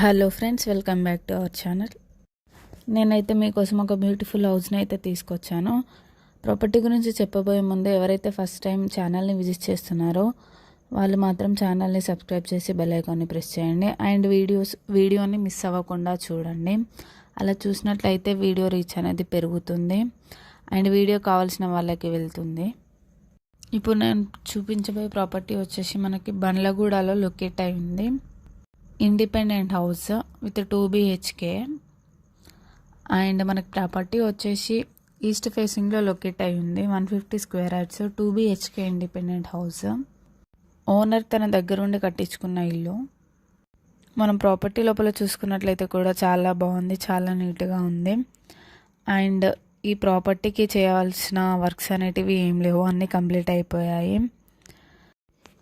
Hello friends, welcome back to our channel. నేనైతే మీకోసం ఒక బ్యూటిఫుల్ హౌస్ని అయితే తీసుకొచ్చాను. ప్రాపర్టీ గురించి చెప్పబోయే ముందు ఎవరైతే ఫస్ట్ టైం ఛానల్ని విజిట్ చేస్తున్నారో వాళ్ళు మాత్రం ఛానల్ని సబ్స్క్రైబ్ చేసి బెల్ ఐకాన్ని ప్రెస్ చేయండి. అండ్ వీడియోని మిస్ అవ్వకుండా చూడండి. అలా చూసినట్లయితే వీడియో రీచ్ అనేది పెరుగుతుంది అండ్ వీడియో కావాల్సిన వాళ్ళకి వెళ్తుంది. ఇప్పుడు నేను చూపించబోయే ప్రాపర్టీ వచ్చేసి మనకి బండ్లగూడలో లొకేట్ అయి ఉంది. Independent house with 2 BHK and మనకి ప్రాపర్టీ వచ్చేసి ఈస్ట్ ఫేసింగ్లో లొకేట్ అయి ఉంది. 150 square yards, 2 BHK independent house. Owner తన దగ్గరుండి కట్టించుకున్న ఇల్లు. మనం ప్రాపర్టీ లోపల చూసుకున్నట్లయితే కూడా చాలా బాగుంది, చాలా నీట్గా ఉంది. అండ్ ఈ ప్రాపర్టీకి చేయవలసిన వర్క్స్ అనేటివి ఏం లేవు, అన్నీ కంప్లీట్ అయిపోయాయి.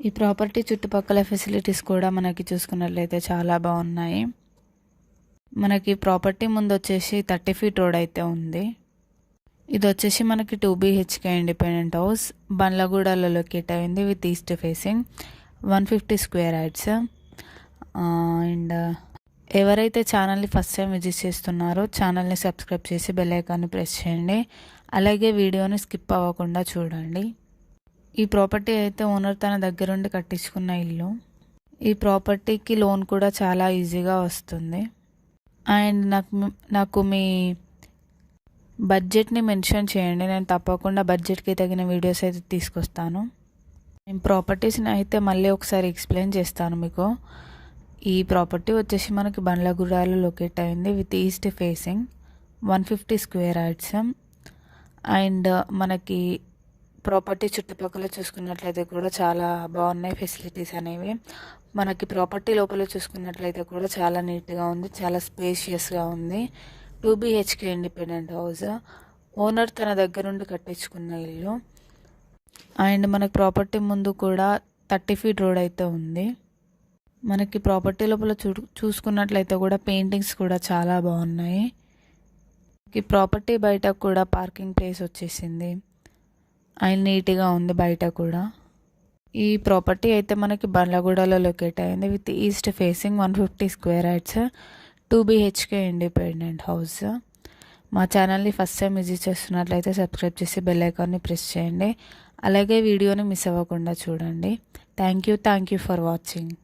ఈ ప్రాపర్టీ చుట్టుపక్కల ఫెసిలిటీస్ కూడా మనకి చూసుకున్నట్లయితే చాలా బాగున్నాయి. మనకి ప్రాపర్టీ ముందు వచ్చేసి 30 feet రోడ్ అయితే ఉంది. ఇది వచ్చేసి మనకి 2 BHK ఇండిపెండెంట్ హౌస్, బండ్లగూడలో లొకేట్ అయింది with east facing, 150 square yards. And ఎవరైతే ఛానల్ని ఫస్ట్ టైం విజిట్ చేస్తున్నారో ఛానల్ని సబ్స్క్రైబ్ చేసి బెల్ ఐకాన్ని ప్రెస్ చేయండి. అలాగే వీడియోని స్కిప్ అవ్వకుండా చూడండి. ఈ ప్రాపర్టీ అయితే ఓనర్ తన దగ్గరుండి కట్టించుకున్న ఇల్లు. ఈ ప్రాపర్టీకి లోన్ కూడా చాలా ఈజీగా వస్తుంది. అండ్ నాకు మీ బడ్జెట్ని మెన్షన్ చేయండి, నేను తప్పకుండా బడ్జెట్కి తగిన వీడియోస్ అయితే తీసుకొస్తాను. నేను ప్రాపర్టీస్ని అయితే మళ్ళీ ఒకసారి ఎక్స్ప్లెయిన్ చేస్తాను మీకు. ఈ ప్రాపర్టీ వచ్చేసి మనకి బండ్లగూడలో లొకేట్ అయింది with east facing, 150 square yards. And మనకి ప్రాపర్టీ చుట్టుపక్కల చూసుకున్నట్లయితే కూడా చాలా బాగున్నాయి ఫెసిలిటీస్ అనేవి. మనకి ప్రాపర్టీ లోపల చూసుకున్నట్లయితే కూడా చాలా నీట్గా ఉంది, చాలా స్పేషియస్గా ఉంది. 2 BHK ఇండిపెండెంట్ హౌస్, ఓనర్ తన దగ్గరుండి కట్టించుకున్న ఇల్లు. అండ్ మనకి ప్రాపర్టీ ముందు కూడా 30 feet రోడ్ అయితే ఉంది. మనకి ప్రాపర్టీ లోపల చూసుకున్నట్లయితే కూడా పెయింటింగ్స్ కూడా చాలా బాగున్నాయి. ఈ ప్రాపర్టీ బయట కూడా పార్కింగ్ ప్లేస్ వచ్చేసింది అండ్ నీట్గా ఉంది బయట కూడా. ఈ ప్రాపర్టీ అయితే మనకి బండ్లగూడలో లొకేట్ అయింది with east facing, 150 square yards, 2 BHK independent house. మా ఛానల్ని ఫస్ట్ టైం విజిట్ చేస్తున్నట్లయితే సబ్స్క్రైబ్ చేసి బెల్ ఐకాన్ని ప్రెస్ చేయండి. అలాగే వీడియోని మిస్ అవ్వకుండా చూడండి. Thank you for watching.